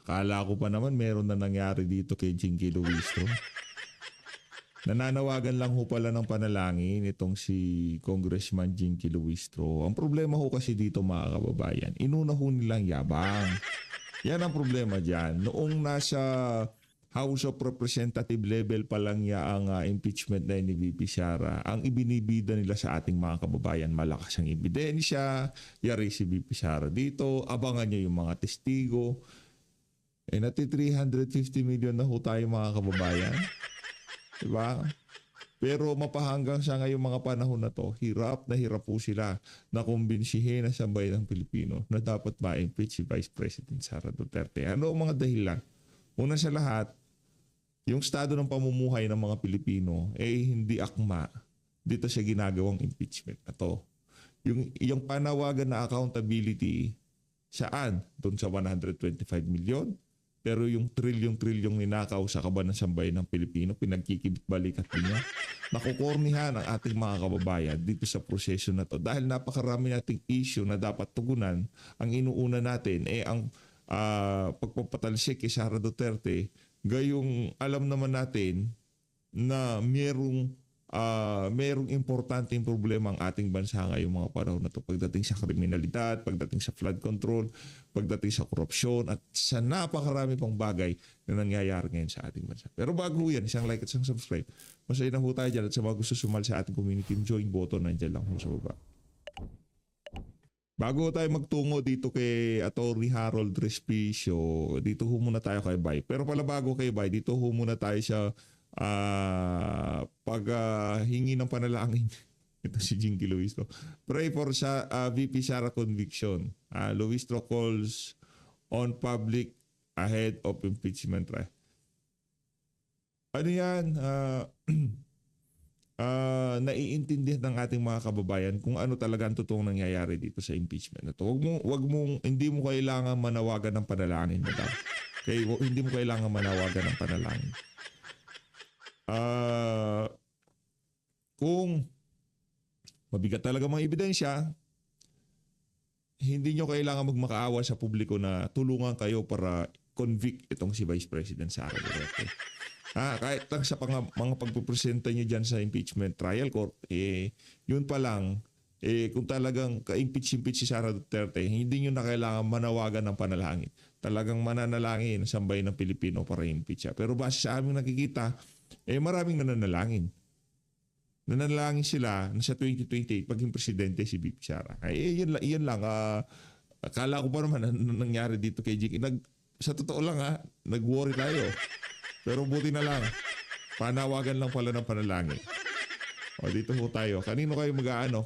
Akala ko pa naman meron na nangyari dito kay Jinky Luistro. Nananawagan lang ho pala ng panalangin itong si Congressman Jinky Luistro. Ang problema ho kasi dito mga kababayan, inuna ho nilang yabang. Yan ang problema dyan. Noong nasa House of Representative level pa lang ang impeachment na ni VP Sara, ang ibinibida nila sa ating mga kababayan, malakas ang ebidensya, yari si VP Sara dito, abangan nyo yung mga testigo. Nati 350 million na ho tayo mga kababayan. Diba? Pero mapahanggang sa ngayong mga panahon na to, hirap po sila na kumbinsihin na sa bayan ng Pilipino na dapat ma-impeach si Vice President Sara Duterte. Ano ang mga dahilan? Una sa lahat, yung estado ng pamumuhay ng mga Pilipino hindi akma dito sa ginagawang impeachment na to. Yung panawagan na accountability, saan? Doon sa 125 million. Pero yung trilyong ninakaw sa kaban ng sambayan ng Pilipino, pinagkikibit-balikat niya. Nakukornihan ang ating mga kababayan dito sa proseso na to. Dahil napakarami nating issue na dapat tugunan, ang inuuna natin ang pagpapatalsik kay Sara Duterte, gayong alam naman natin na merong importanteng problema ang ating bansa ngayong mga panahon na ito pagdating sa kriminalidad, pagdating sa flood control, pagdating sa korupsyon at sa napakarami pang bagay na nangyayari ngayon sa ating bansa. Pero bago yan, isang like at isang subscribe. Masaya na ho tayo dyan at sa mga gusto sumali sa ating community, join button nandiyan lang ho sa baba. Bago tayo magtungo dito kay Atty. Harold Respicio, dito ho muna tayo kay Bay. Pero pala bago kay Bay, dito ho muna tayo sa paghingi ng panalangin. Ito si Jinky Luistro. Pray for VP Sara conviction. Luistro calls on public ahead of impeachment trial. Ano yan? Naiintindihan ng ating mga kababayan kung ano talaga ang totoong nangyayari dito sa impeachment na to. Hindi mo kailangan manawagan ng panalangin, madam. Hindi mo kailangan manawagan ng panalangin. Kung mabigat talaga mga ebidensya, hindi nyo kailangan magmakaawa sa publiko na tulungan kayo para convict itong si Vice President Sara Duterte. Kahit lang sa mga pagpupresenta nyo dyan sa impeachment trial court, yun pa lang, kung talagang ka-impeach si Sara Duterte, hindi nyo na kailangan manawagan ng panalangin. Talagang mananalangin sa bayan ng Pilipino para impeach siya. Pero base sa aming nakikita, maraming nananalangin. Nananalangin sila na sa 2028 paging presidente si VP Sara. Yan lang. Akala ko pa naman nangyari dito kay Jiki. Sa totoo lang nag-worry tayo. Pero buti na lang. Panawagan lang pala ng panalangin. Dito ho tayo. Kanino kayo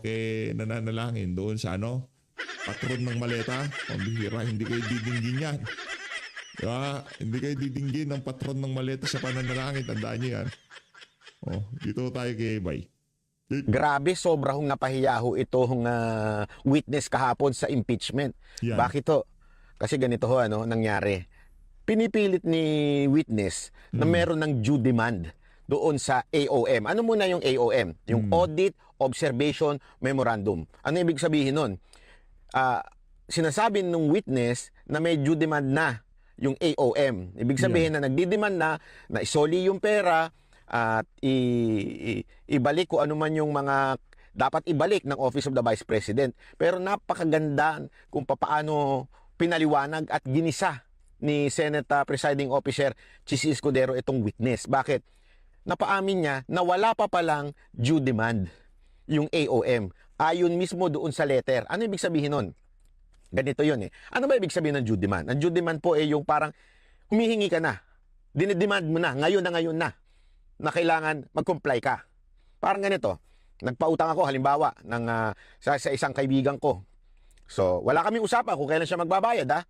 kay nananalangin? Doon sa patron ng maleta? Pambihira, hindi kayo didinggin yan. Hindi kayo didinggin ng patron ng maleta sa pananalangin. Tandaan nyo yan. Dito tayo kay Bay. Grabe, sobrang napahiyaho itong witness kahapon sa impeachment. Yan. Bakit to? Kasi ganito nangyari. Pinipilit ni witness na meron ng due demand doon sa AOM. Ano muna yung AOM? Yung Audit Observation Memorandum. Ano ibig sabihin nun? Sinasabi ng witness na may due demand na yung AOM. Ibig sabihin na nagdidemand na isoli yung pera at ibalik ko ano man yung mga dapat ibalik ng Office of the Vice President. Pero napakaganda kung paano pinaliwanag at ginisa ni Senate Presiding Officer Chis Escudero itong witness. Bakit? Napaamin niya na wala pa palang due demand yung AOM. Ayon mismo doon sa letter. Ano ibig sabihin nun? Ganito yun Ano ba ibig sabihin ng due demand? Ang due demand po yung parang humihingi ka na. Dinidemand mo na ngayon na kailangan mag-comply ka. Parang ganito. Nagpautang ako halimbawa sa isang kaibigan ko. So, wala kaming usapan kung kailan siya magbabayad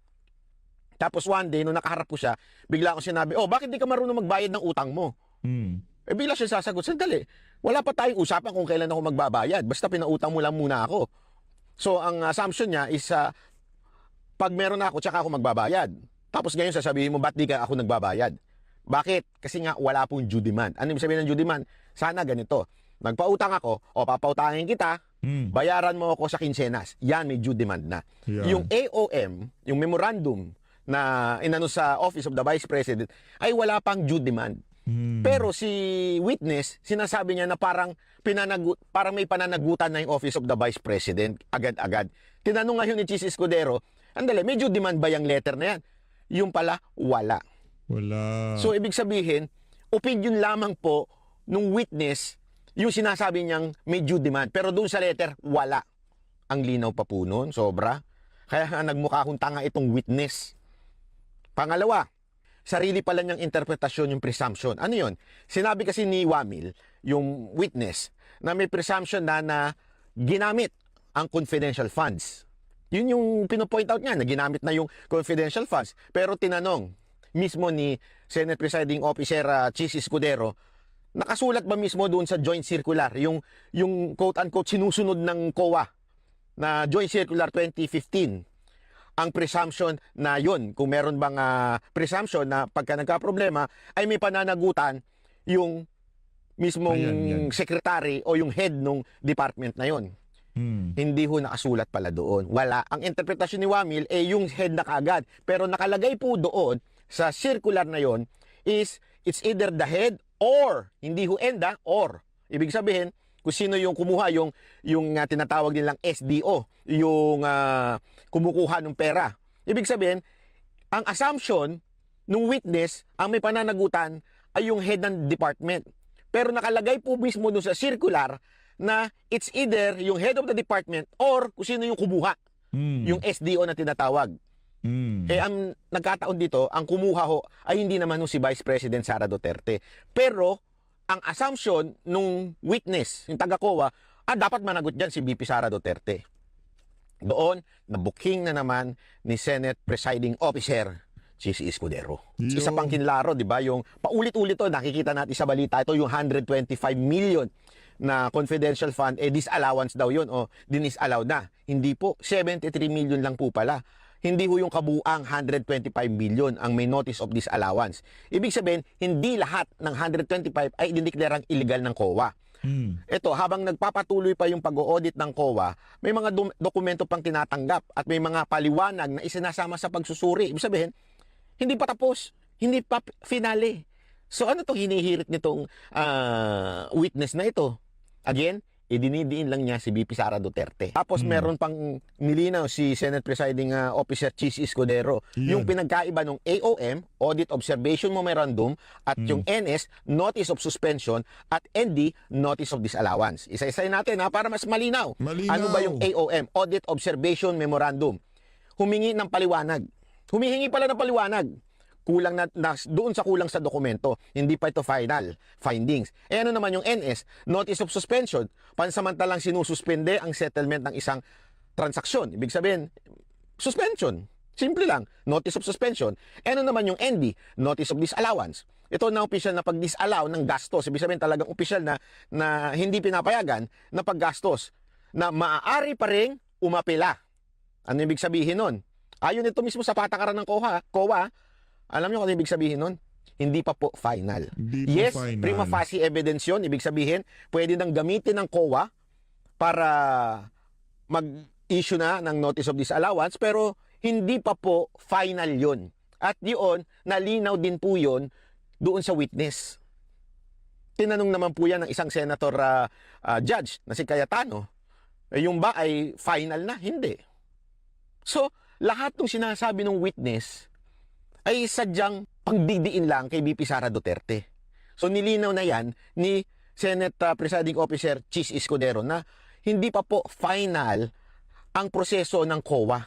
Tapos one day, nung nakaharap ko siya, bigla akong sinabi, bakit di ka marunong magbayad ng utang mo? Bigla siya sasagot, sandali, wala pa tayong usapan kung kailan ako magbabayad. Basta pinautang mo lang muna ako. So, ang assumption niya is, pag meron ako, tsaka ako magbabayad. Tapos ngayon sasabihin mo, ba't di ka ako nagbabayad? Bakit? Kasi nga, wala pong due demand. Ano yung sabihin ng due demand? Sana ganito. Nagpautang ako, papautangin kita, bayaran mo ako sa kinsenas. Yan, may due demand na. Yan. Yung AOM, yung memorandum na inano sa Office of the Vice President ay wala pang due demand. Pero si witness, sinasabi niya na parang may pananagutan na yung Office of the Vice President agad-agad. Tinanong ngayon ni Chis Escudero, andali, may due demand ba yung letter na yan? Yung pala, wala. Wala. So, ibig sabihin, opinion lamang po nung witness yung sinasabi niyang may due demand. Pero doon sa letter, wala. Ang linaw pa po nun, sobra. Kaya nagmukha akong tanga itong witness. Pangalawa, sarili pala niyang interpretasyon yung presumption. Ano yun? Sinabi kasi ni Wamil, yung witness, na may presumption na ginamit ang confidential funds. Yun yung pinopoint out niya, na ginamit na yung confidential funds. Pero tinanong mismo ni Senate Presiding Officer Chis Escudero, nakasulat ba mismo doon sa joint circular, yung quote-unquote sinusunod ng COA na Joint Circular 2015, ang presumption na yun, kung meron bang presumption na pagka nagka-problema, ay may pananagutan yung mismong Ayan. secretary o yung head ng department na yun. Hindi ho nakasulat pala doon. Wala. Ang interpretasyon ni Wamil yung head na kaagad. Pero nakalagay po doon sa circular na yon is it's either the head or, hindi ho enda, or. Ibig sabihin, kung sino yung kumuha, yung tinatawag nilang SDO, yung kumukuha ng pera. Ibig sabihin, ang assumption ng witness, ang may pananagutan, ay yung head ng department. Pero nakalagay po mismo doon sa circular na it's either yung head of the department or kung sino yung kumuha, yung SDO na tinatawag. Ang nagkataon dito, ang kumuha ho ay hindi naman si Vice President Sara Duterte. Pero ang assumption nung witness, yung taga-COA, dapat managot dyan si VP Sara Duterte. Doon, nabuking na naman ni Senate Presiding Officer Chis Escudero. Isa pang kinlaro, di ba? Yung paulit-ulit to, nakikita natin sa balita, ito yung 125 million na confidential fund, disallowance daw yun, o dinisallowed na. Hindi po, 73 million lang po pala. Hindi ho yung kabuang 125 million ang may notice of disallowance. Ibig sabihin, hindi lahat ng 125 ay idineklarang illegal ng COA. Ito, habang nagpapatuloy pa yung pag-audit ng COA, may mga dokumento pang tinatanggap at may mga paliwanag na isinasama sa pagsusuri. Ibig sabihin, hindi pa tapos, hindi pa finale. So ano to hinihirit nitong witness na ito? Again, idinidiin lang niya si VP Sara Duterte. Tapos meron pang nilinaw si Senate Presiding Officer Chis Escudero. Yung pinagkaiba ng AOM, Audit Observation Memorandum, at yung NS, Notice of Suspension, at ND, Notice of Disallowance. Isa-isayin natin para mas malinaw. Ano ba yung AOM, Audit Observation Memorandum? Humingi ng paliwanag. Humihingi pala ng paliwanag. Kulang na doon sa kulang sa dokumento. Hindi pa ito final findings. Ano naman yung NS? Notice of Suspension. Pansamantalang sinususpende ang settlement ng isang transaksyon. Ibig sabihin, suspension. Simple lang. Notice of Suspension. Ano naman yung ND? Notice of Disallowance. Ito na opisyal na pag-disallow ng gastos. Ibig sabihin talagang opisyal na hindi pinapayagan na paggastos na maaari pa rin umapela. Ano ibig sabihin nun? Ayon ito mismo sa patakaran ng COA, alam niyo kung ano ibig sabihin nun? Hindi pa po final. Yes, final. Prima facie evidence yun. Ibig sabihin, pwede nang gamitin ng COA para mag-issue na ng Notice of Disallowance, pero hindi pa po final yun. At yun, nalinaw din po yun doon sa witness. Tinanong naman po yan ng isang senator judge na si Cayetano. Yung ba ay final na? Hindi. So, lahat ng sinasabi ng witness ay sadyang pagdidiin lang kay VP Sara Duterte. So nilinaw na yan ni Senate Presiding Officer Chis Escudero na hindi pa po final ang proseso ng COA.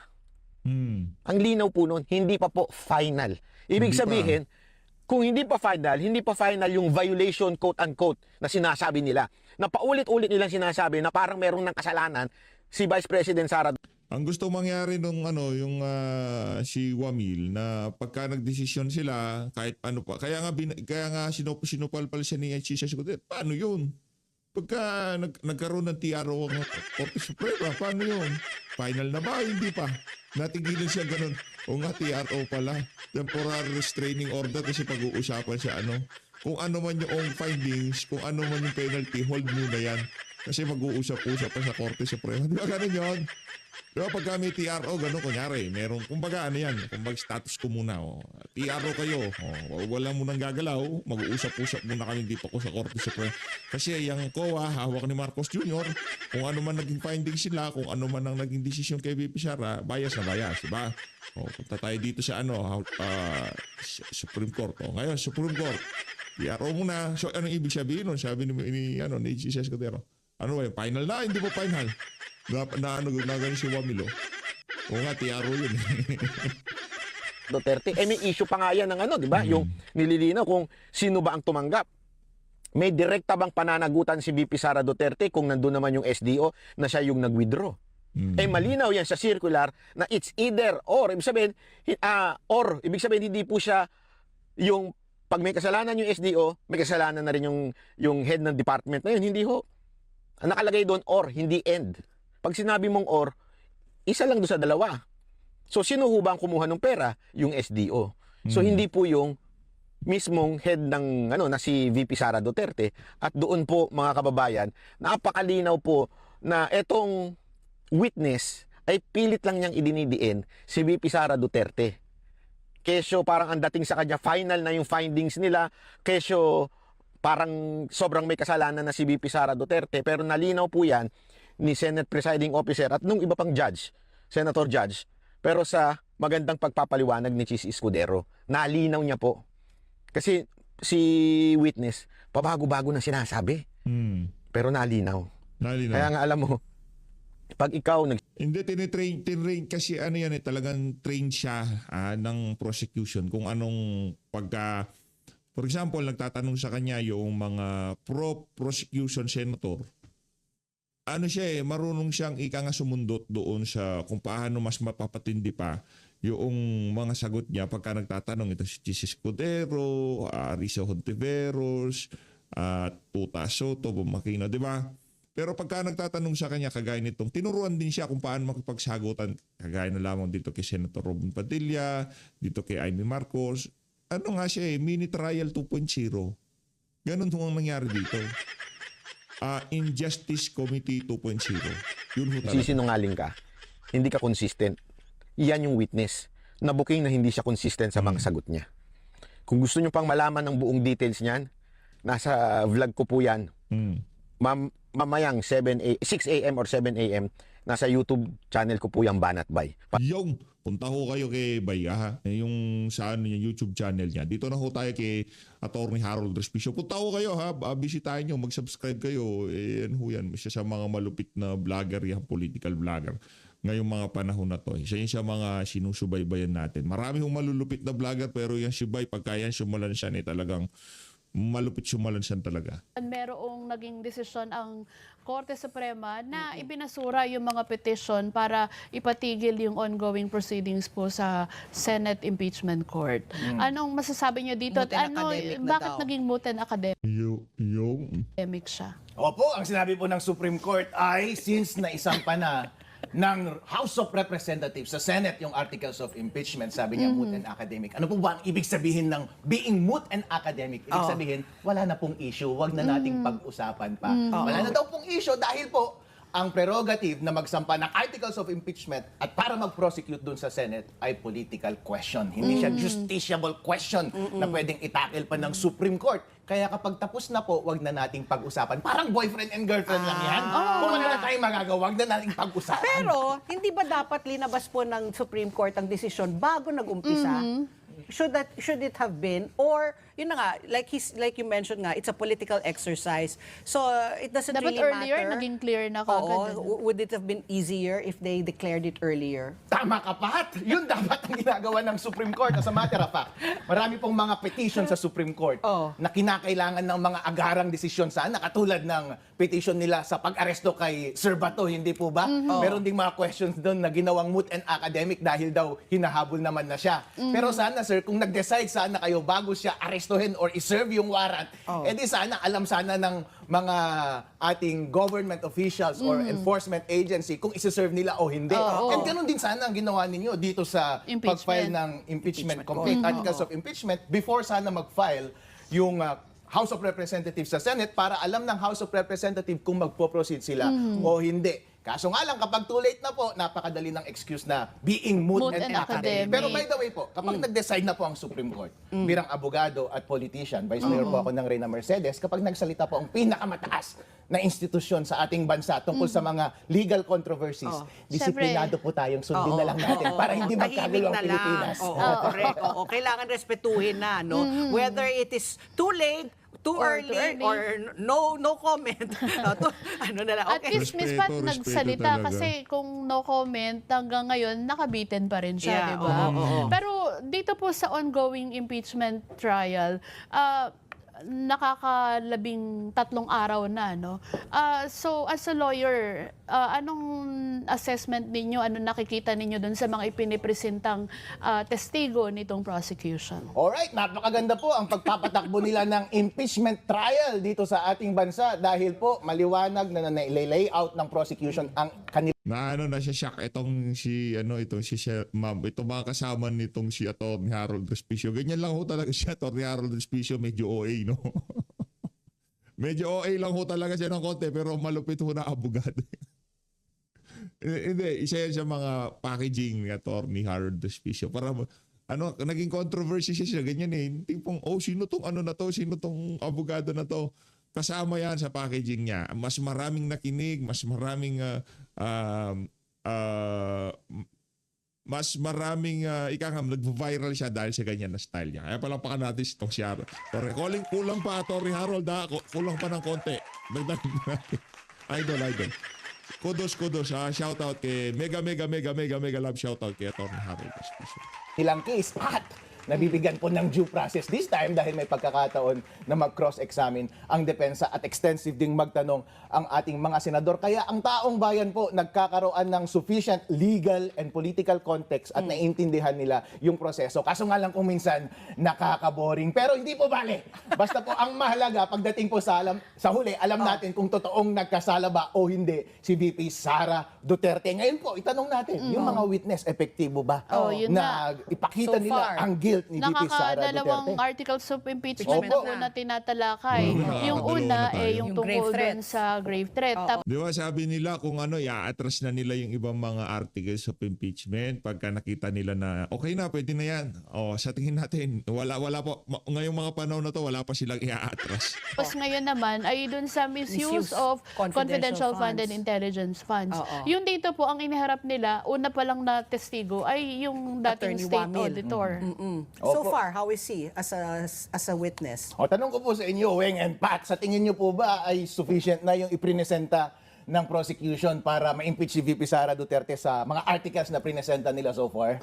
Ang linaw po nun, hindi pa po final. Ibig sabihin, kung hindi pa final yung violation quote-unquote na sinasabi nila, na paulit-ulit nilang sinasabi na parang merong ng kasalanan si Vice President Sara Duterte. Ang gusto mangyari nung si Wamil na pagka nagdesisyon sila kahit ano pa, kaya nga sinupal siya ni Chis Escudero. Paano yun? Pagka nagkaroon ng TRO ang Korte Suprema, paano yun? Final na ba? Hindi pa. Natigilan siya ganun. O nga, TRO pala. Temporary restraining order kasi pag-uusapan siya kung ano man yung findings, kung ano man yung penalty, hold muna yan. Kasi mag-uusap-usap pa sa Korte Suprema. Di ba ganun yun? Di ba pagka may TRO, gano'n kunyari, meron, kumbaga ano yan, kumbaga status ko muna, TRO kayo, wala munang gagalaw, mag-uusap-usap muna kami dito ko sa Korte Suprema. Kasi yung COA, hawak ni Marcos Jr., kung ano man naging findings sila, kung ano man ang naging desisyon kay VP Sara, bias na bias, di ba? Punta tayo dito sa Supreme Court. Ngayon, Supreme Court, TRO muna. So, anong ibig sabihin nun? Sabi ni Jesus Cotero, ano ba yun? Final na? Hindi po final. Na ganun si Wamilo. Oo nga, TRO yun. Duterte. May issue pa nga yan ng ano, di ba? Yung nililinaw kung sino ba ang tumanggap. May direkta bang pananagutan si VP Sara Duterte kung nandun naman yung SDO na siya yung nag-withdraw? Malinaw yan sa circular na it's either or. Ibig sabihin, ibig sabihin hindi po siya yung pag may kasalanan yung SDO, may kasalanan na rin yung head ng department na yun. Hindi ho. Ang nakalagay doon or, hindi end. Pag sinabi mong or, isa lang doon sa dalawa. So, sino ho ba ang kumuha ng pera? Yung SDO. So, hindi po yung mismong head ng na si VP Sara Duterte. At doon po, mga kababayan, napakalinaw po na etong witness ay pilit lang niyang idinidiin si VP Sara Duterte. Kesyo parang ang dating sa kanya, final na yung findings nila. Kesyo parang sobrang may kasalanan na si VP Sara Duterte. Pero nalinaw po yan ni Senate Presiding Officer at nung iba pang judge, Senator Judge, pero sa magandang pagpapaliwanag ni Chis Escudero, nalinaw niya po. Kasi si witness, pabago-bago na sinasabi. Pero nalinaw. Kaya nga alam mo, pag ikaw Hindi, tinrain kasi ano yan talagang train siya ng prosecution kung anong pagka, for example, nagtatanong sa kanya yung mga pro-prosecution senator, ano siya marunong siyang ika nga sumundot doon sa kung paano mas mapapatindi pa yung mga sagot niya pagka nagtatanong ito si Jesus Cordero, Risa Hontiveros, Tuta Soto, Bumakino, di ba? Pero pagka nagtatanong sa kanya, kagaya nitong, tinuruan din siya kung paano makipagsagutan, kagaya na lamang dito kay Senator Robin Padilla, dito kay Amy Marcos. Ano nga siya mini trial 2.0. Ganun ang nangyari dito. Injustice Committee 2.0. Yun ho talaga. Sisinungaling ka, hindi ka consistent. Yan yung witness. Nabuking na hindi siya consistent sa mga sagot niya. Kung gusto nyo pang malaman ng buong details niyan, nasa vlog ko po yan. Mamayang 6 a.m. or 7 a.m. nasa YouTube channel ko po yung Banat Bay. Yung punta ho kayo kay Bay, yung sa yung YouTube channel niya. Dito na ho tayo kay Attorney Harold Respicio. Punta ho kayo bisitahin nyo, mag-subscribe kayo. Yan ho yan. Isa sa mga malupit na vlogger, yan, political vlogger. Ngayong mga panahon na to. Isa yun sa mga sinusubaybayan natin. Marami hong malulupit na vlogger pero yan si Bay, pagka yan sumulan siya talagang malupit sumalan siya talaga. Merong naging desisyon ang Korte Suprema na ibinasura yung mga petition para ipatigil yung ongoing proceedings po sa Senate Impeachment Court. Anong masasabi niyo dito? At bakit naging moot and academic siya? Opo, ang sinabi po ng Supreme Court ay since naisampa na ng House of Representatives sa Senate yung articles of impeachment, sabi niya moot and academic. Ano po ba ang ibig sabihin ng being moot and academic? Ibig sabihin, wala na pong issue, wag na nating pag-usapan pa. Wala na daw pong issue dahil po ang prerogative na magsampa ng articles of impeachment at para mag-prosecute dun sa Senate ay political question. Hindi siya justiciable question na pwedeng itakil pa ng Supreme Court. Kaya kapag tapos na po, wag na nating pag-usapan. Parang boyfriend and girlfriend lang yan. Kung wala na tayong magagawa, wag na nating pag-usapan. Pero, hindi ba dapat linabas po ng Supreme Court ang desisyon bago nag-umpisa? Should it have been? Or, yun na nga, like you mentioned nga, it's a political exercise. So, it doesn't Dapat really earlier, matter. naging clear na kagad. Would it have been easier if they declared it earlier? Tama ka, Pat! Yun dapat ang ginagawa ng Supreme Court. As a matter of fact, marami pong mga petition sa Supreme Court na kinakailangan ng mga agarang desisyon sana, katulad ng petition nila sa pag-aresto kay Sir Bato, hindi po ba? Meron ding mga questions doon na ginawang moot and academic dahil daw hinahabol naman na siya. Pero sana, sir, kung nag-decide sana kayo bago siya arestuhin or iserve yung warrant, edi sana alam sana ng mga ating government officials or enforcement agency kung isi-serve nila o hindi. And ganun din sana ang ginawa ninyo dito sa pag-file ng impeachment, complete articles of impeachment before sana mag-file yung House of Representatives sa Senate para alam ng House of Representatives kung magpo-proceed sila o hindi. Kaso nga lang, kapag too late na po, napakadali ng excuse na being moot Moot and and academic. academic. Pero by the way po, kapag nag-decide na po ang Supreme Court, bilang abogado at politician, Vice Mayor po ako ng Reyna Mercedes, kapag nagsalita po ang pinakamataas na institusyon sa ating bansa tungkol sa mga legal controversies, disiplinado po tayong sundin na lang natin para hindi magkagulo ang Pilipinas. Oo, correct. Oo, kailangan respetuhin na, no? Whether it is too late, too Or early, too early. or no comment. Ano na lang, At okay. least Miss Pat Respeto nagsalita talaga. kasi kung no comment hanggang ngayon nakabitin pa rin siya, Yeah, di ba? oo. Pero dito po sa ongoing impeachment trial, nakakalabing 3 araw na, no? So as a lawyer, anong assessment ninyo, ano nakikita ninyo dun sa mga ipinipresentang testigo nitong prosecution? Alright, napakaganda po ang pagpapatakbo nila ng impeachment trial dito sa ating bansa dahil po maliwanag na nai-layout ng prosecution ang kanila. Na ano na siya shock itong si ma'am, itong mga kasama nitong si Atty. Harold Respicio. Ganyan lang ho talaga si Atty. Harold Respicio, medyo OA, no? Medyo OA lang ho talaga siya ng konti pero malupit ho na abogado. Hindi, isa yan sa mga packaging ni Atty. Harold Respicio. Para ano, naging controversy siya ganyan eh. Tipong, sino tong ano na to? Sino tong abogado na to? Kasama yan sa packaging niya. Mas maraming nakinig, mas maraming nag-viral siya dahil sa ganyan na style niya. Kaya palakpakan natin itong siya. Kulang pa, Atty. Harold, kulang pa ng konti. Dagdagan natin. Idol. Kudos. Shout out kay mega love shout out kay Atty. Harold. Ilang case at nabibigyan po ng due process this time dahil may pagkakataon na mag-cross-examine ang depensa at extensive ding magtanong ang ating mga senador. Kaya ang taong bayan po nagkakaroon ng sufficient legal and political context at naiintindihan nila yung proseso. Kaso nga lang kung minsan nakaka-boring. Pero hindi po bale. Basta po ang mahalaga pagdating po sa huli, alam natin kung totoong nagkasala ba o hindi si VP Sara Duterte. Ngayon po, itanong natin, yung mga witness, epektibo ba? Yun Na ipakita So nila far, ang guilt ni VP Sara Nakakadalawang Duterte. articles of impeachment Opo. na po na tinatalakay. Yung nakakadalawa una, na tayo. yung Yung tungkol grave dun threats. sa grave threat. Tapos Di ba sabi nila kung ano, i-atras na nila yung ibang mga articles of impeachment pagka nakita nila na okay na, pwede na yan. Sa tingin natin, wala po. Ngayong mga panahon na to, wala pa silang i-atras. ngayon naman ay dun sa misuse of confidential fund and intelligence funds. Oo. Yung dito po, ang iniharap nila, una pa lang na testigo ay yung dating Attorney state Wamil. auditor. So Opo. far, how is he as a witness? Tanong ko po sa inyo, Weng and Pat, sa tingin niyo po ba ay sufficient na yung iprinesenta ng prosecution para ma-impeach si VP Sara Duterte sa mga articles na prinesenta nila so far?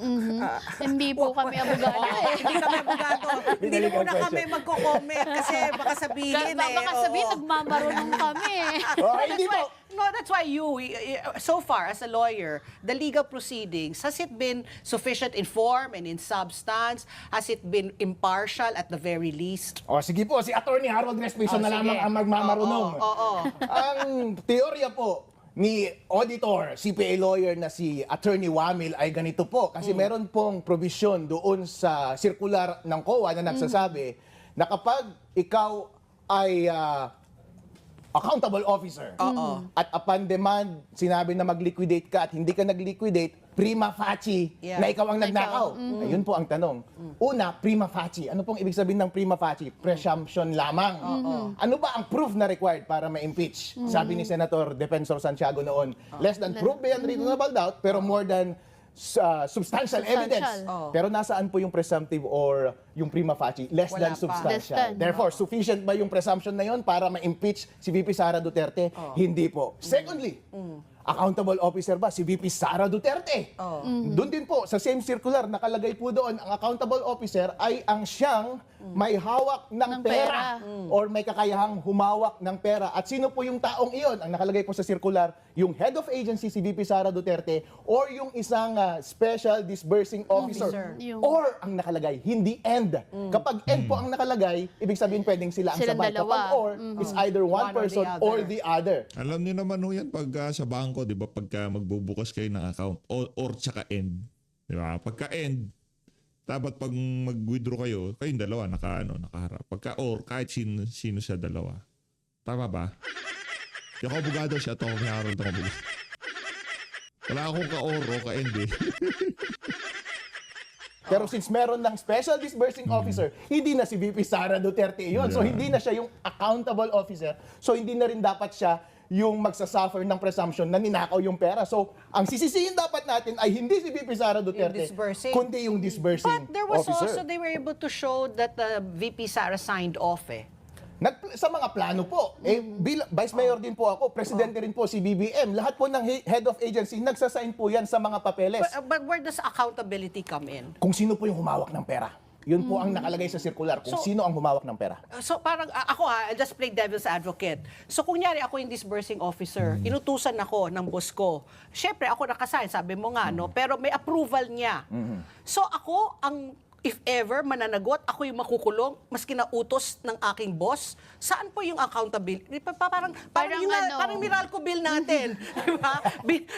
Hindi po kami abogado eh. Hindi kami abogado. Hindi Binalik ang muna kami question. magko-comment kasi baka sabihin Baka sabihin, oo. nagmamarunong kami eh. Hindi po. No, that's why so far as a lawyer, the legal proceedings, has it been sufficient in form and in substance? Has it been impartial at the very least? Sige po, si Atty. Harold Respicio na Sige. lamang ang magmamarunong. Oo. Ang teorya po ni auditor, CPA lawyer na si Attorney Wamil ay ganito po. Kasi meron pong provision doon sa circular ng COA na nagsasabi na kapag ikaw ay accountable officer at upon demand, sinabi na mag-liquidate ka at hindi ka nag-liquidate, prima facie Yeah. na ikaw ang nagnakaw. Ayun po ang tanong. Una, prima facie. Ano pong ibig sabihin ng prima facie? Presumption lamang. Ano ba ang proof na required para ma-impeach? Sabi ni Senator Defensor Santiago noon, less than proof beyond reasonable doubt, pero more than substantial evidence. Pero nasaan po yung presumptive or yung prima facie? Less Wala than pa. substantial. Less than. Therefore, sufficient ba yung presumption na yon para ma-impeach si VP Sara Duterte? Hindi po. Secondly, accountable officer ba si VP Sara Duterte? Doon din po, sa same circular, nakalagay po doon, ang accountable officer ay ang siyang may hawak ng pera or may kakayahang humawak ng pera. At sino po yung taong iyon? Ang nakalagay po sa circular, yung head of agency si VP Sara Duterte or yung isang special disbursing officer. Yung- Or ang nakalagay, hindi end. Kapag end po ang nakalagay, ibig sabihin pwedeng sila ang Silang sabay. dalawa. Kapag or, it's either one One or the person other. or the other. Alam niyo naman ho yan pag sa bangko, di ba? Pagka magbubukas kayo ng account or tsaka end. Di ba? Pagka end, dapat pag mag-withdraw kayo, kayong dalawa nakaharap. Or kahit sino siya dalawa. Tama ba? Di ako abogado siya to, may Harold ako abogado. Wala akong ka-oro, ka-ende. Pero since meron ng special disbursing officer, hindi na si VP Sara Duterte yun. So Yeah. hindi na siya yung accountable officer. So hindi na rin dapat siya yung magsasuffer ng presumption na ninakaw yung pera. So ang sisisihin dapat natin ay hindi si VP Sara Duterte, disbursing. kundi yung disbursing But there was officer. also, they were able to show that VP Sara signed off eh. Sa mga plano po, Vice Mayor din po ako, Presidente rin po si BBM, lahat po ng Head of Agency, nagsasign po yan sa mga papeles. But where does accountability come in? Kung sino po yung humawak ng pera. Yun po ang nakalagay sa circular, kung So- sino ang humawak ng pera. So parang ako I just play devil's advocate. So kunyari ako yung disbursing officer, inutusan ako ng boss ko. Syempre ako nakasign, sabi mo nga no, pero may approval niya. So ako ang if ever mananagot, ako yung makukulong maski na utos ng aking boss. Saan po yung accountability? Parang Parang Meralco bill natin, di ba?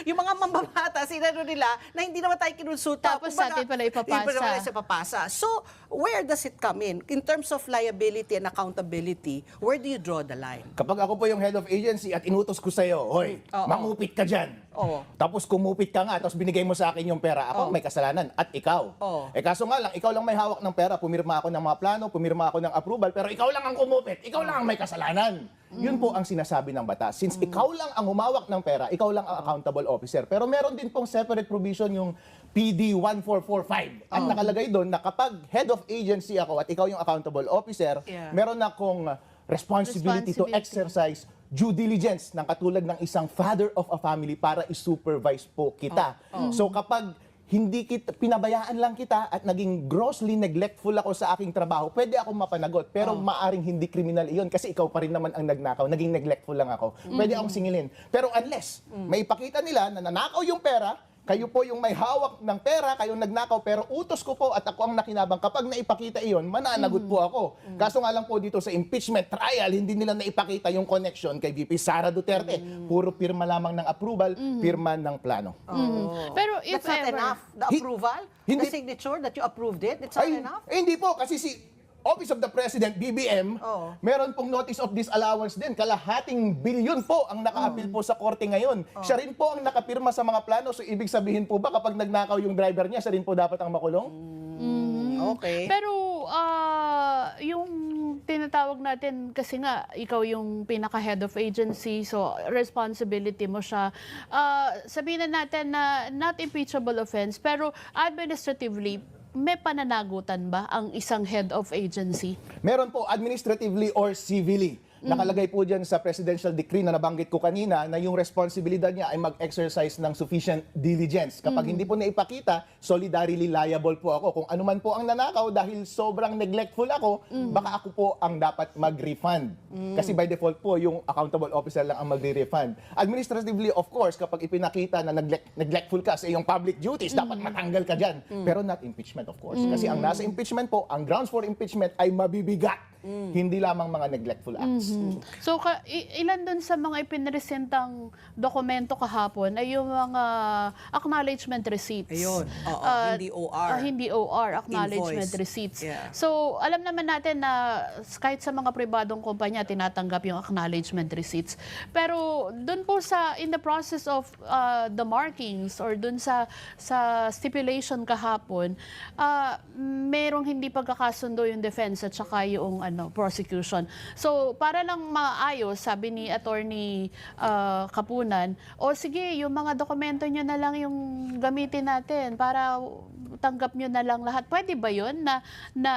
Yung mga mamamata, sinano nila na hindi naman tayo kinonsulta. Tapos sa atin pala ipapasa. Hindi pala ipapasa. So, where does it come in terms of liability and accountability? Where do you draw the line? Kapag ako po yung Head of Agency at inutos ko sa'yo, hoy, Oo. mangupit ka dyan. Oo. Tapos kumupit ka nga, tapos binigay mo sa akin yung pera, ako may kasalanan, at ikaw. Oo. Kaso nga lang, ikaw lang may hawak ng pera, pumirma ako ng mga plano, pumirma ako ng approval, pero ikaw lang ang kumupit, ikaw lang ang may kasalanan. Yun po ang sinasabi ng batas. Since ikaw lang ang humawak ng pera, ikaw lang ang accountable officer. Pero meron din pong separate provision yung PD 1445. At nakalagay doon na kapag head of agency ako at ikaw yung accountable officer, Yeah. meron akong responsibility to Responsibility. exercise due diligence ng katulad ng isang father of a family para i-supervise po kita. So kapag hindi kita, pinabayaan lang kita at naging grossly neglectful ako sa aking trabaho, pwede akong mapanagot. Pero maaring hindi kriminal iyon kasi ikaw pa rin naman ang nagnakaw. Naging neglectful lang ako. Pwede akong singilin. Pero unless may ipakita nila na nanakaw yung pera, kayo po yung may hawak ng pera, kayong nagnakaw, pero utos ko po at ako ang nakinabang. Kapag naipakita iyon, mananagot po ako. Kaso nga lang po dito sa impeachment trial, hindi nila naipakita yung connection kay VP Sara Duterte. Puro pirma lamang ng approval, pirma ng plano. Pero if That's not ever, enough. The approval, hindi- the signature that you approved it, it's not enough. Hindi po, kasi si Office of the President, BBM, Oo. meron pong notice of disallowance din. Kalahating bilyon po ang naka-appeal po sa korte ngayon. Siya rin po ang nakapirma sa mga plano. So, ibig sabihin po ba kapag nagnakaw yung driver niya, siya rin po dapat ang makulong? Okay. pero yung tinatawag natin kasi nga ikaw yung pinaka head of agency, so responsibility mo siya. Sabihin na natin na not impeachable offense, pero administratively may pananagutan ba ang isang head of agency? Meron po administratively or civilly. Nakalagay po dyan sa presidential decree na nabanggit ko kanina na yung responsibilidad niya ay mag-exercise ng sufficient diligence. Kapag hindi po naipakita, solidarily liable po ako. Kung ano man po ang nanakaw dahil sobrang neglectful ako, baka ako po ang dapat mag-refund. Kasi by default po, yung accountable officer lang ang magre-refund. Administratively, of course, kapag ipinakita na neglectful ka sa iyong public duties, dapat matanggal ka dyan. Pero not impeachment, of course. Kasi ang nasa impeachment po, ang grounds for impeachment ay mabibigat. Hindi lamang mga neglectful acts. So, ilan dun sa mga ipinresentang dokumento kahapon ay yung mga acknowledgement receipts. Ayun. Oo, hindi OR. Hindi OR, acknowledgement Invoice. receipts. Yeah. So, alam naman natin na kahit sa mga pribadong kumpanya, tinatanggap yung acknowledgement receipts. Pero dun po in the process of the markings or dun sa stipulation kahapon, merong hindi pagkakasundo yung defense at saka yung prosecution. So, para lang maayos, sabi ni Attorney Kapunan, o sige, yung mga dokumento nyo na lang yung gamitin natin para tanggap nyo na lang lahat. Pwede ba yun na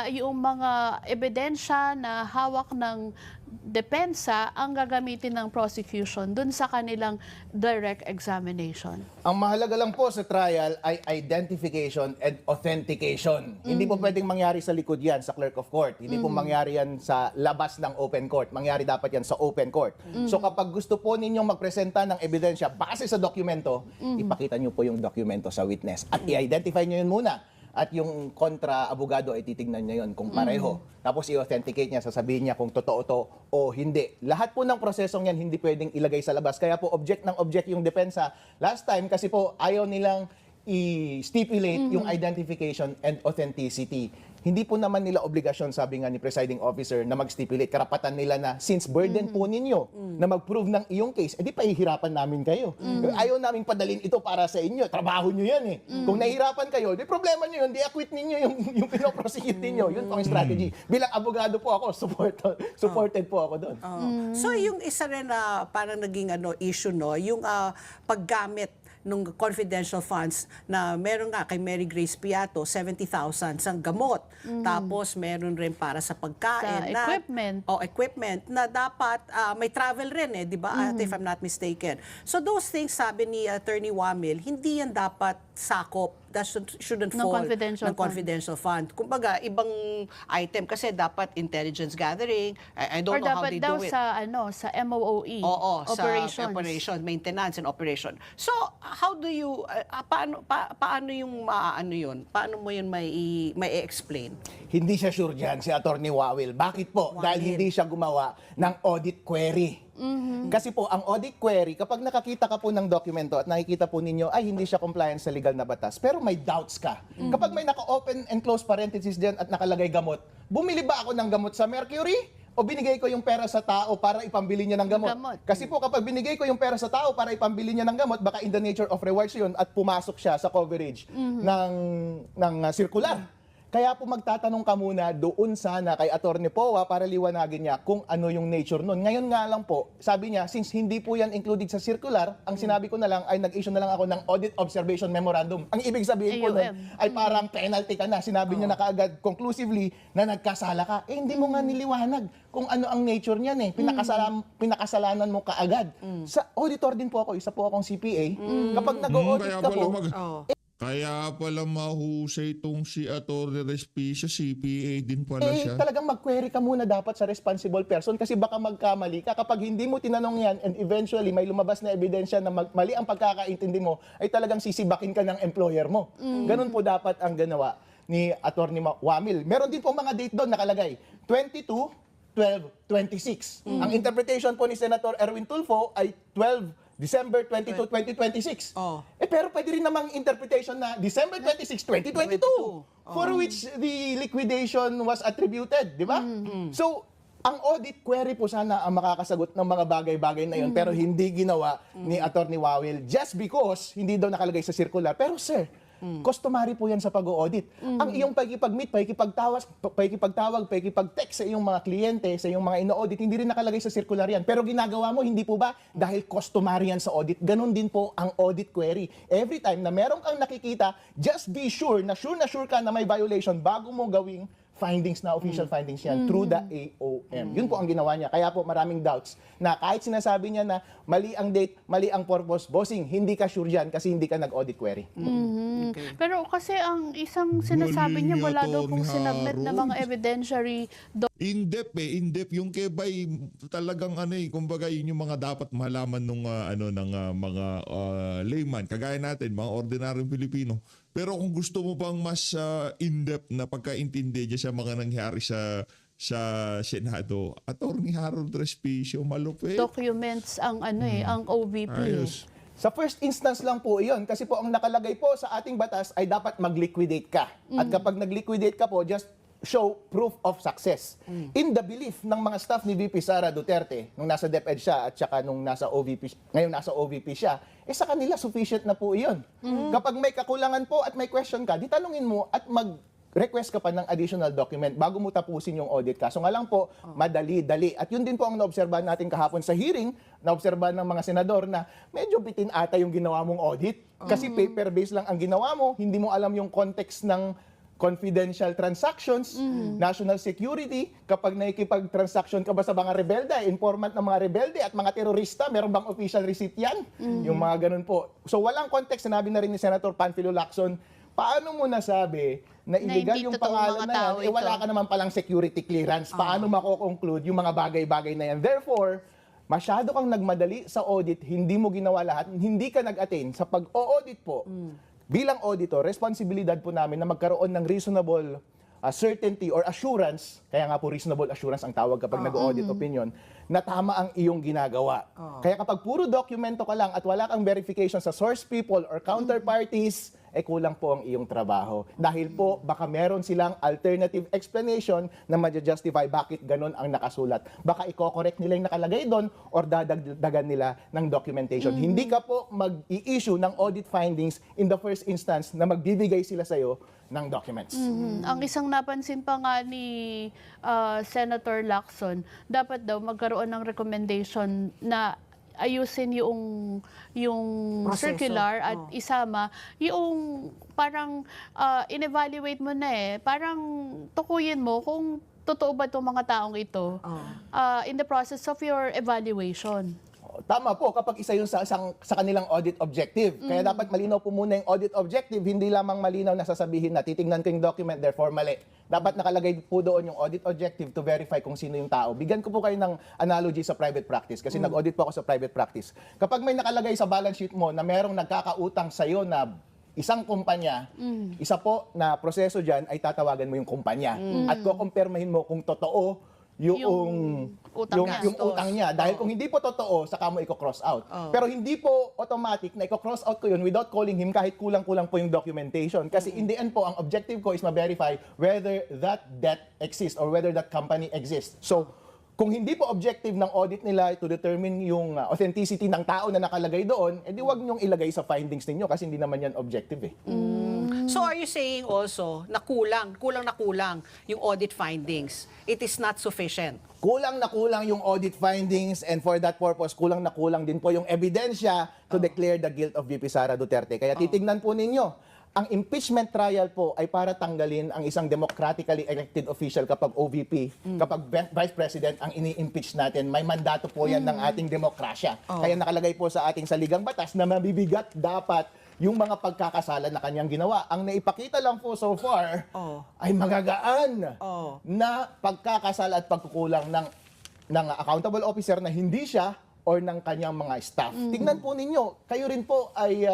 yung mga ebidensya na hawak ng depensa ang gagamitin ng prosecution dun sa kanilang direct examination? Ang mahalaga lang po sa trial ay identification and authentication. Hindi po pwedeng mangyari sa likod yan, sa clerk of court. Hindi po mangyari yan sa labas ng open court. Mangyari dapat yan sa open court. So kapag gusto po ninyong magpresenta ng ebidensya base sa dokumento, ipakita nyo po yung dokumento sa witness. At i-identify nyo yun muna. At yung kontra-abogado ay titignan niya yun kung pareho. Tapos i-authenticate niya, sasabihin niya kung totoo to o hindi. Lahat po ng prosesong yan hindi pwedeng ilagay sa labas. Kaya po object ng object yung depensa. Last time kasi po ayaw nilang i-stipulate yung identification and authenticity. Hindi po naman nila obligasyon, sabi nga ni presiding officer, na mag-stipulate. Karapatan nila na since burden po ninyo na mag-prove ng iyong case, edi pahihirapan namin kayo. Ayaw namin padalin ito para sa inyo. Trabaho nyo yan eh. Kung nahihirapan kayo, di problema nyo yun. Di acquit ninyo yung pinoprosecute ninyo. Yun po ang strategy. Bilang abogado po ako, supported po ako doon. So yung isa rin na parang naging issue yung paggamit ng confidential funds na meron nga kay Mary Grace Piato 70,000 sa gamot. Tapos meron rin para sa pagkain Sa equipment. Equipment na dapat may travel rin di ba? If I'm not mistaken. So those things, sabi ni Attorney Wamil, hindi yan dapat sakop. That shouldn't Ng fall confidential ng confidential fund. Kumbaga, ibang item kasi dapat intelligence gathering. I don't Or know how dapat they daw do it. sa MOOE. Oo, operations. sa operation, maintenance and operation. So, how do you, paano yung ano yun? Paano mo yun may explain? Hindi siya sure dyan, si Attorney Wawil. Bakit po? Dahil hindi siya gumawa ng audit query. Kasi po, ang audit query, kapag nakakita ka po ng dokumento at nakikita po ninyo, ay hindi siya compliant sa legal na batas, pero may doubts ka. Kapag may naka-open and close parenthesis dyan at nakalagay gamot, bumili ba ako ng gamot sa Mercury? O binigay ko yung pera sa tao para ipambili niya ng gamot? Kasi po kapag binigay ko yung pera sa tao para ipambili niya ng gamot, baka in the nature of rewards yun at pumasok siya sa coverage ng circular. Kaya po magtatanong ka muna doon sana kay Attorney Poa para liwanagin niya kung ano yung nature nun. Ngayon nga lang po, sabi niya, since hindi po yan included sa circular, ang sinabi ko na lang ay nag-issue na lang ako ng Audit Observation Memorandum. Ang ibig sabihin po nun ay parang penalty ka na. Sinabi niya na kaagad conclusively na nagkasala ka. Eh hindi mo nga niliwanag kung ano ang nature niyan eh. Pinakasalanan mo kaagad. Sa auditor din po ako, isa po akong CPA. Kapag nag-audit ka po, Kaya pala mahusay itong si Atty. Respicio, CPA din pala siya. talagang mag-query ka muna dapat sa responsible person kasi baka magkamali ka. Kapag hindi mo tinanong yan and eventually may lumabas na ebidensya na mali ang pagkakaintindi mo, ay talagang sisibakin ka ng employer mo. Ganun po dapat ang ginawa ni Atty. Wamil. Meron din po mga date doon nakalagay. 22/12/26. Ang interpretation po ni Senator Erwin Tulfo ay December 22, 2026. Pero pwede rin namang interpretation na December 26, 2022, for which the liquidation was attributed, di ba? So, ang audit query po sana ang makakasagot ng mga bagay-bagay na yun, pero hindi ginawa ni Attorney Wawil just because hindi daw nakalagay sa circular. Pero sir, customary po yan sa pag-audit. Ang iyong pagkipag-meet, pagkipag-text sa iyong mga kliyente, sa iyong mga ino-audit, hindi rin nakalagay sa circular yan. Pero ginagawa mo, hindi po ba? Dahil customary yan sa audit. Ganon din po ang audit query. Every time na meron kang nakikita, just be sure na ka na may violation bago mo gawing findings na official findings yan through the AOM. Yun po ang ginawa niya. Kaya po maraming doubts na kahit sinasabi niya na mali ang date, mali ang purpose, bossing, hindi ka sure yan kasi hindi ka nag-audit query. Pero kasi ang isang sinasabi niya, wala daw pong Atty. sinabit na mga evidentiary In-depth yung kebay talagang kumbaga yun yung mga dapat malaman nung mga layman kagaya natin, mga ordinaryong Pilipino. Pero kung gusto mo pang mas in-depth na pagkaintindi diyan sa mga nangyari sa Senado, Attorney Harold Respicio, malupit. documents ang ang OVP. Ayos. Sa first instance lang po iyon kasi po ang nakalagay po sa ating batas ay dapat mag-liquidate ka. At kapag nag-liquidate ka po, just show proof of success. In the belief ng mga staff ni VP Sara Duterte, nung nasa DepEd siya at saka nung nasa OVP, ngayon nasa OVP siya, sa kanila sufficient na po iyon. Kapag may kakulangan po at may question ka, di tanungin mo at request ka pa ng additional document bago mo tapusin yung audit ka. So nga lang po, madali-dali. At yun din po ang naobserbahan natin kahapon sa hearing, naobserbahan ng mga senador na medyo bitin ata yung ginawa mong audit. Kasi paper-based lang ang ginawa mo, hindi mo alam yung context ng confidential transactions, national security, kapag nakikipag-transaction ka ba sa mga rebelde, informant ng mga rebelde at mga terorista, meron bang official receipt yan? Yung mga ganun po. So walang context, sinabi na rin ni Senator Panfilo Lacson, paano mo nasabi na illegal hindi yung totoong pangalan mga na yan, tao wala ito. ka naman palang security clearance. Paano mako-conclude yung mga bagay-bagay na yan? Therefore, masyado kang nagmadali sa audit, hindi mo ginawa lahat, hindi ka nag-attain sa pag-o-audit po. Bilang auditor, responsibilidad po namin na magkaroon ng reasonable certainty or assurance, kaya nga po reasonable assurance ang tawag kapag nag-audit opinion, na tama ang iyong ginagawa. Kaya kapag puro dokumento ka lang at wala kang verification sa source people or counterparties, kulang po ang iyong trabaho. Dahil po, baka meron silang alternative explanation na ma-justify bakit ganun ang nakasulat. Baka i-correct nila yung nakalagay doon or dadagdagan nila ng documentation. Hindi ka po mag-i-issue ng audit findings in the first instance na magbibigay sila sa'yo ng documents. Ang isang napansin pa nga ni Senator Lacson, dapat daw magkaroon ng recommendation na ayusin yung Proseso. circular at isama yung parang in-evaluate mo na parang tukuyin mo kung totoo ba itong mga taong ito in the process of your evaluation. Tama po, kapag isa yun sa kanilang audit objective. Kaya dapat malinaw po muna yung audit objective, hindi lamang malinaw na sasabihin na titingnan ko yung document, therefore mali. Dapat nakalagay po doon yung audit objective to verify kung sino yung tao. Bigyan ko po kayo ng analogy sa private practice kasi nag-audit po ako sa private practice. Kapag may nakalagay sa balance sheet mo na merong nagkakautang sa'yo na isang kumpanya, isa po na proseso dyan ay tatawagan mo yung kumpanya at kukumpirmahin mo kung totoo yung utang niya. Dahil kung hindi po totoo, saka mo i-cross out. Pero hindi po automatic na i-cross out ko yun without calling him kahit kulang-kulang po yung documentation. Kasi in the end po, ang objective ko is ma-verify whether that debt exists or whether that company exists. So, kung hindi po objective ng audit nila to determine yung authenticity ng tao na nakalagay doon, edi wag niyong ilagay sa findings ninyo kasi hindi naman yan objective eh. So are you saying also na kulang yung audit findings? It is not sufficient. Kulang na kulang yung audit findings and for that purpose, kulang na kulang din po yung ebidensya to declare the guilt of VP Sara Duterte. Kaya titignan po ninyo, ang impeachment trial po ay para tanggalin ang isang democratically elected official kapag OVP, kapag Vice President ang ini-impeach natin. May mandato po yan ng ating demokrasya. Kaya nakalagay po sa ating saligang batas na mabibigat dapat yung mga pagkakasala na kanyang ginawa. Ang naipakita lang po so far ay magagaan na pagkakasala at pagkukulang ng accountable officer na hindi siya or ng kanyang mga staff. Tingnan po ninyo, kayo rin po ay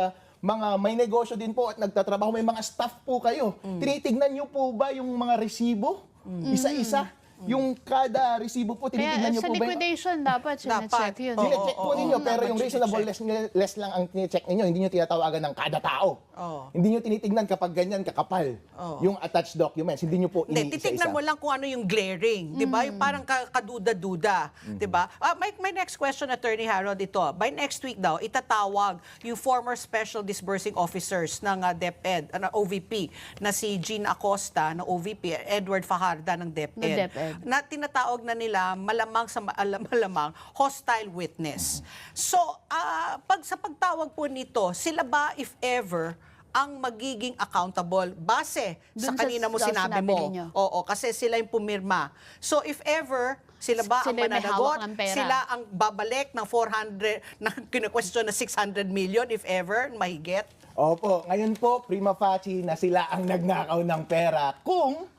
mga may negosyo din po at nagtatrabaho, may mga staff po kayo. Tinitignan niyo po ba yung mga resibo? Isa-isa? Yung kada resibo po, Kaya tinitignan niyo sa po ba? liquidation dapat sinecheck yun. Sinecheck po ninyo, pero yung dapat reasonable less lang ang tinicheck ninyo, hindi nyo tinatawagan ng kada tao. Hindi nyo tinitignan kapag ganyan kakapal yung attached documents. Hindi nyo po Hindi, titignan mo lang kung ano yung glaring, 'di ba? Yung parang kaduda-duda, 'di ba? My next question, Attorney Harold, ito. By next week daw, itatawag yung former special disbursing officers ng DepEd, OVP, na si Jean Acosta ng OVP, Edward Fajarda ng DepEd. Na tinatawag na nila malamang hostile witness. So, sa pagtawag po nito, sila ba, if ever, ang magiging accountable base sa Dun kanina mo sa sinabi sinabi mo? ninyo. Oo, kasi sila yung pumirma. So, if ever, sila ba ang Sila yung may mananagot? hawak ng pera. Sila ang babalik ng 400, na kina-question na 600 million, if ever, mahigit? Opo, ngayon po, prima facie na sila ang nagnakaw ng pera kung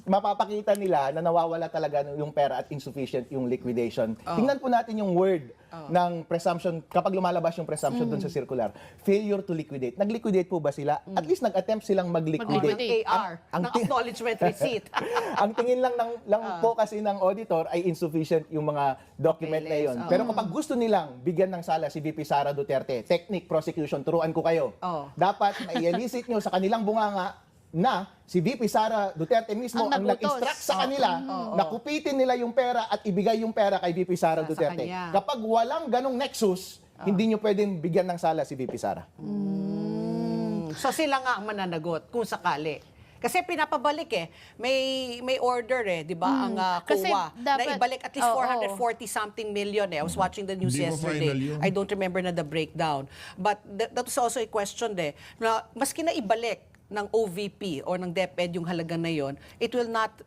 mapapakita nila na nawawala talaga yung pera at insufficient yung liquidation. Tingnan po natin yung word ng presumption, kapag lumalabas yung presumption dun sa circular, failure to liquidate. Nag-liquidate po ba sila? At least nag-attempt silang mag-liquidate. AR, ng acknowledgement receipt. Ang tingin lang po kasi ng auditor ay insufficient yung mga document na yun. Pero kapag gusto nilang bigyan ng sala si VP Sara Duterte, technique, prosecution, turuan ko kayo. Dapat mai-elicit nyo sa kanilang bunganga na si VP Sara Duterte mismo ang nagutos. nag-instruct sa kanila na kupitin nila yung pera at ibigay yung pera kay VP Sara Duterte. kanya. Kapag walang ganong nexus, hindi nyo pwedeng bigyan ng sala si VP Sara. So, sila nga ang mananagot, kung sakali. Kasi pinapabalik may order di ba, ang Kasi COA, na dapat- ibalik at least Oo. 440-something million. I was watching the news Hindi pa yesterday. final yun. I don't remember na the breakdown. But that was also a question na maski na ibalik ng OVP or ng DepEd yung halaga na yon, it will not,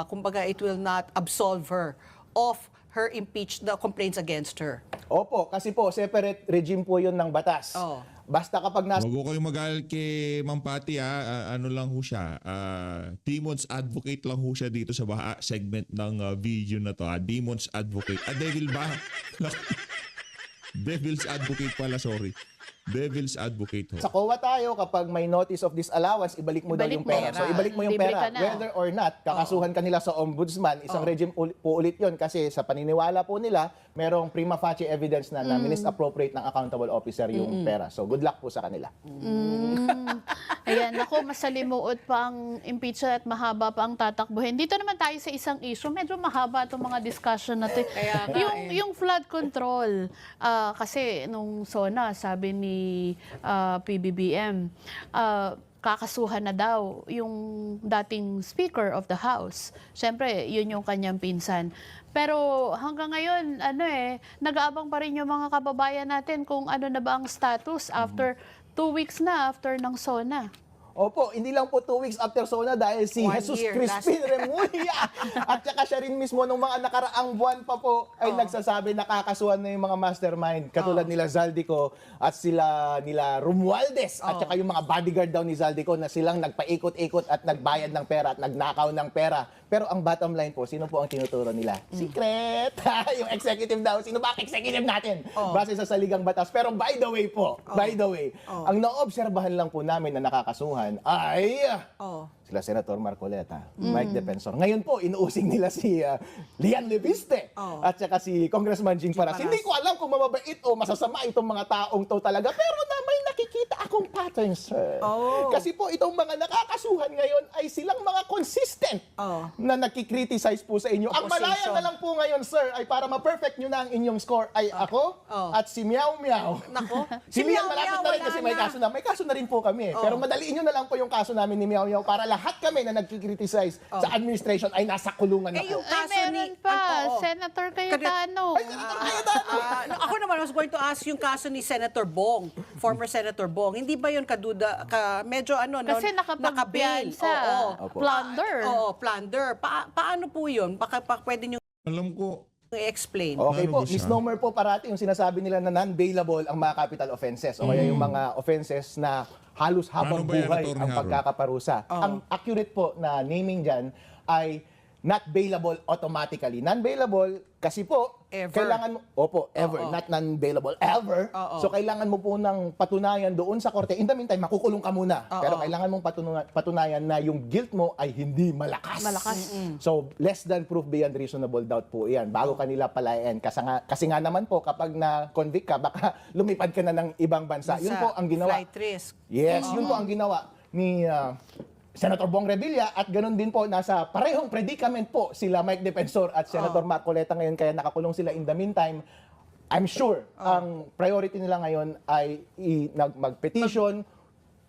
kumbaga, it will not absolve her of her the complaints against her. Opo, kasi po, separate regime po yun ng batas. Basta kapag nasa Huwag ko kayong magalit kay Ma'am Patty ano lang ho siya. Demons advocate lang ho siya dito sa segment ng video na to. Demons advocate. Devil ba? Devil's advocate pala, sorry. devil's advocate ho. Sa COA tayo, kapag may notice of disallowance, ibalik mo daw Ibalik yung pera. mo. So, ibalik mo yung Libre pera. ka na. Whether or not, kakasuhan ka nila sa ombudsman, isang regime po ulit yun. Kasi sa paniniwala po nila, merong prima facie evidence na misappropriate ng accountable officer yung pera. So, good luck po sa kanila. Ayan, ako, masalimuot pa ang impeachment at mahaba pa ang tatakbuhin. Dito naman tayo sa isang issue. Medyo mahaba itong mga discussion natin. Yung flood control. Kasi nung SONA, sabi ni PBBM, kakasuhan na daw yung dating Speaker of the House. Siyempre, yun yung kanyang pinsan. Pero hanggang ngayon, nag-aabang pa rin yung mga kababayan natin kung ano na ba ang status after 2 weeks na after ng SONA. Opo, hindi lang po 2 weeks after SONA dahil si 1 Jesus year, Crispin Remulla at saka siya rin mismo nung mga nakaraang buwan pa po ay nagsasabi nakakasuhan na yung mga mastermind katulad nila Zaldico at nila Romualdez at saka yung mga bodyguard daw ni Zaldico na silang nagpaikot-ikot at nagbayad ng pera at nagnakaw ng pera. Pero ang bottom line po, sino po ang tinuturo nila? Secret! Yung executive daw. Sino ba ang executive natin? Base sa saligang batas. Pero by the way po, ang naobserbahan lang po namin na nakakasuhan ay sila Senator Marcoleta, Mike Defensor. Ngayon po, inuusig nila si Lian Leviste at saka si Congressman Jing Paras. Hindi ko alam kung mababait o masasama itong mga taong to talaga, pero na may nakikita akong pattern, sir. Kasi po, itong mga nakakasuhan ngayon ay silang mga consistent na nakikriticize po sa inyo. Ang malaya na lang po ngayon, sir, ay para ma-perfect nyo na ang inyong score ay ako at si Meow Meow. Nako. Si Lian malapit na rin kasi may kaso na. May kaso na rin po kami. Pero madaliin nyo na lang po yung kaso namin ni Meow Meow para lahat kami na nagkikriticize sa administration ay nasa kulungan na po. Yung Ay, kaso meron pa. Senator Cayetano. Ako naman, I was going to ask yung kaso ni Senator Bong, former Senator Bong. Hindi ba yun medyo Kasi nakapagpiyansa. Plunder. Plunder. Paano po yun? Pwede nyo Alam ko, i-explain. Okay Ano po, ba siya? misnomer po parati yung sinasabi nila na non-bailable ang mga capital offenses o kaya yung mga offenses na halos habang Ano ba yan, buhay Atty. ang Haro? pagkakaparusa. Ang accurate po na naming dyan ay not bailable automatically. Non-bailable kasi po, Ever. kailangan mo, ever, not non-bailable, ever. So kailangan mo po ng patunayan doon sa korte. In the meantime, makukulong ka muna. Pero kailangan mong patunayan na yung guilt mo ay hindi malakas. So, less than proof beyond reasonable doubt po yan. Bago kanila palayan. Kasi nga naman po, kapag na-convict ka, baka lumipad ka na ng ibang bansa. Yun po ang ginawa. Flight risk. Yes, yun po ang ginawa ni Senator Bong Revilla at ganun din po nasa parehong predicament po sila Mike Defensor at Senator Marcoleta ngayon kaya nakakulong sila in the meantime. I'm sure ang priority nila ngayon ay mag-petition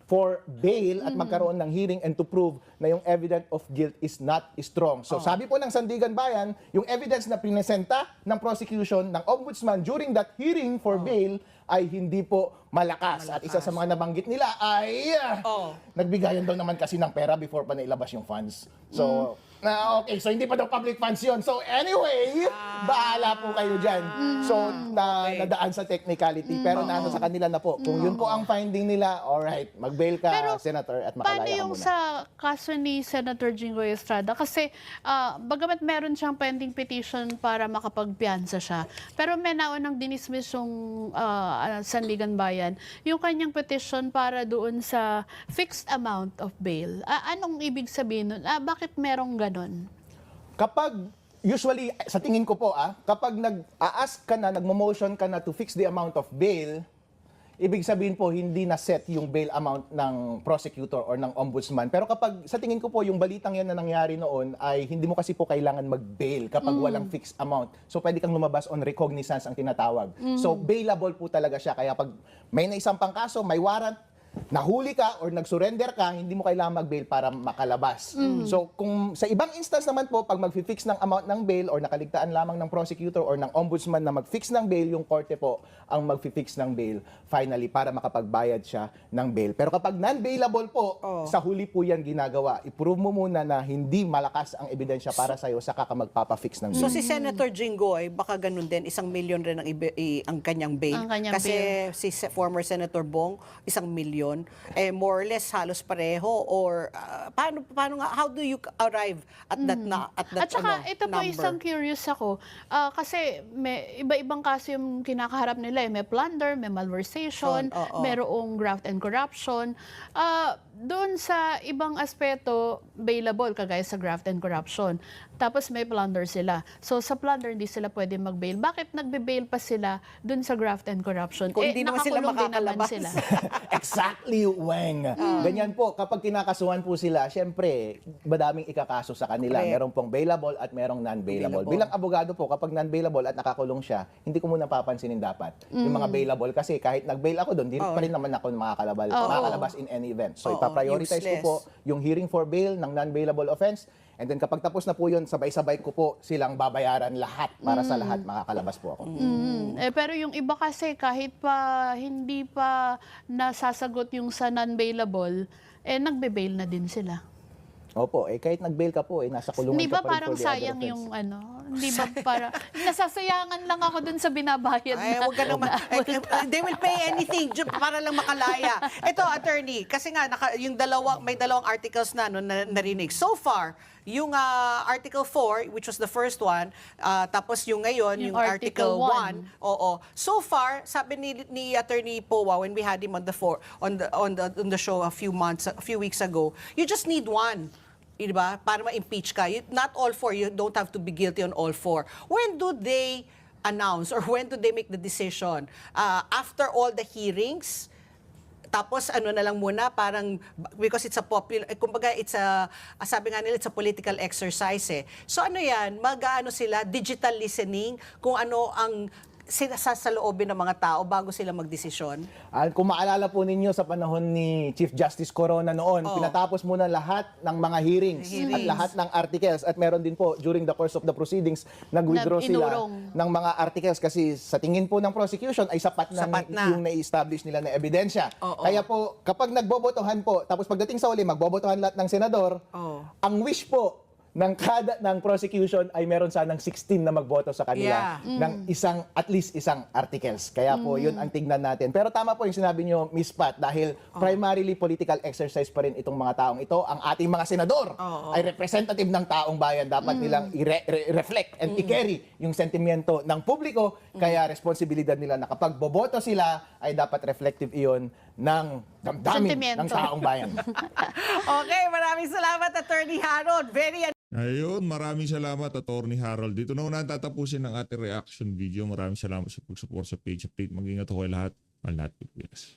for bail at magkaroon ng hearing and to prove na yung evidence of guilt is not strong. So sabi po ng Sandigan Bayan, yung evidence na pinesenta ng prosecution ng ombudsman during that hearing for bail ay hindi po malakas. At isa sa mga nabanggit nila ay nagbigayan daw naman kasi ng pera before pa nailabas yung funds. So, okay, so hindi pa daw public funds yun. So anyway, bahala po kayo dyan. So, nadaan sa technicality. Pero naano sa kanila na po. Kung yun po ang finding nila, alright, mag-bail ka, Pero Senator, at paano makalaya ka yung muna. sa kaso ni Senator Jinggoy Estrada? Kasi bagamat meron siyang pending petition para makapagpiyansa siya, pero may naunang dinismiss yung Sandigan Bayan, yung kanyang petition para doon sa fixed amount of bail. Anong ibig sabihin nun? Bakit merong ganon? Kapag, usually, sa tingin ko po, kapag nag-a-ask ka na, nagmo-motion ka na to fix the amount of bail, ibig sabihin po, hindi na set yung bail amount ng prosecutor or ng ombudsman. Pero kapag, sa tingin ko po, yung balitang yan na nangyari noon ay hindi mo kasi po kailangan mag-bail kapag walang fixed amount. So, pwede kang lumabas on recognizance ang tinatawag. So, bailable po talaga siya. Kaya pag may naisampang kaso, may warrant, nahuli ka or nag-surrender ka, hindi mo kailangan mag-bail para makalabas. So, kung sa ibang instance naman po, pag mag-fix ng amount ng bail or nakaligtaan lamang ng prosecutor or ng ombudsman na mag-fix ng bail, yung korte po ang mag-fix ng bail finally para makapagbayad siya ng bail. Pero kapag non-bailable po, sa huli po yan ginagawa. I-prove mo muna na hindi malakas ang ebidensya para sa'yo, saka ka magpapa-fix ng bail. So si Senator Jinggoy, baka ganun din, 1 million rin ang kanyang bail. Ang kanyang Kasi si former Senator Bong, 1 million. ngayon, more or less halos pareho, or paano nga, how do you arrive at that At saka ito po number? isang curious ako, kasi may iba-ibang kaso yung kinakaharap nila, may plunder, may malversation, Oo. merong graft and corruption. Doon sa ibang aspeto, bailable, kagaya sa graft and corruption. Tapos may plunder sila. So sa plunder, hindi sila pwede mag-bail. Bakit nagbe-bail pa sila doon sa graft and corruption? Kung hindi naman sila nakakulong din naman makakalabas. sila. Exactly, Weng. Ganyan po, kapag kinakasuhan po sila, syempre, madaming ikakaso sa kanila. Correct. Merong pong bailable at merong non-bailable. Bailable. Bilang abogado po, kapag non-bailable at nakakulong siya, hindi ko muna papansinin dapat yung mga bailable. Kasi kahit nag-bail ako doon, di pa rin naman ako makakalabas in any event. So, Oo, ipaprioritize ko useless. po yung hearing for bail ng non-bailable offense. And then kapag tapos na po yun, sabay-sabay ko po silang babayaran lahat para sa lahat makakalabas po ako. Pero yung iba kasi kahit pa hindi pa nasasagot yung sa non-bailable, nagbe-bail na din sila. Opo, kahit nag-bail ka po, nasa kulungan Hindi ba ka pa rin parang for the other sayang offense. yung hindi ba para nasasayangan lang ako dun sa binabayad Ay, na. wag ka naman. They will pay anything para lang makalaya. Ito, attorney, kasi nga yung may dalawang articles na narinig. So far, yung Article 4, which was the first one, tapos yung ngayon, Yung yung Article Article 1. Oo. So far, sabi ni Attorney Powa when we had him on the show a few weeks ago, you just need one. Diba? Para ma-impeach ka. Not all four. You don't have to be guilty on all four. When do they announce or when do they make the decision? After all the hearings? Tapos ano na lang muna, parang, because it's a popular, kumbaga it's sabi nga nila, it's a political exercise eh. So ano yan, mag-ano sila, digital listening, kung ano ang sasaloobin ng mga tao bago sila magdesisyon? Kung maalala po ninyo sa panahon ni Chief Justice Corona noon, pinatapos muna lahat ng mga hearings at lahat ng articles. At meron din po, during the course of the proceedings, nag-withdraw sila Inurong. ng mga articles kasi sa tingin po ng prosecution ay sapat na, Sapat na. yung na-establish nila na ebidensya. Oo. Kaya po, kapag nagbobotohan po, tapos pagdating sa uli, magbobotohan lahat ng senador, ang wish po ng prosecution ay meron sanang 16 na magboto sa kanila ng at least isang articles. Kaya po, yun ang tignan natin. Pero tama po yung sinabi nyo, Miss Pat, dahil primarily political exercise pa rin itong mga taong ito. Ang ating mga senador ay representative ng taong bayan. Dapat nilang i-reflect and i-carry yung sentimiento ng publiko. Kaya responsibilidad nila na kapag boboto sila, ay dapat reflective iyon ng damdamin ng Sentimento. taong bayan. Okay, maraming salamat, Attorney Harold. Very Ayun, maraming salamat, Attorney Harold. Dito na una tatapusin ng ating reaction video. Maraming salamat sa pag-support sa page update. Mag-ingat ako kayo lahat. Manlahat, Pilipinas.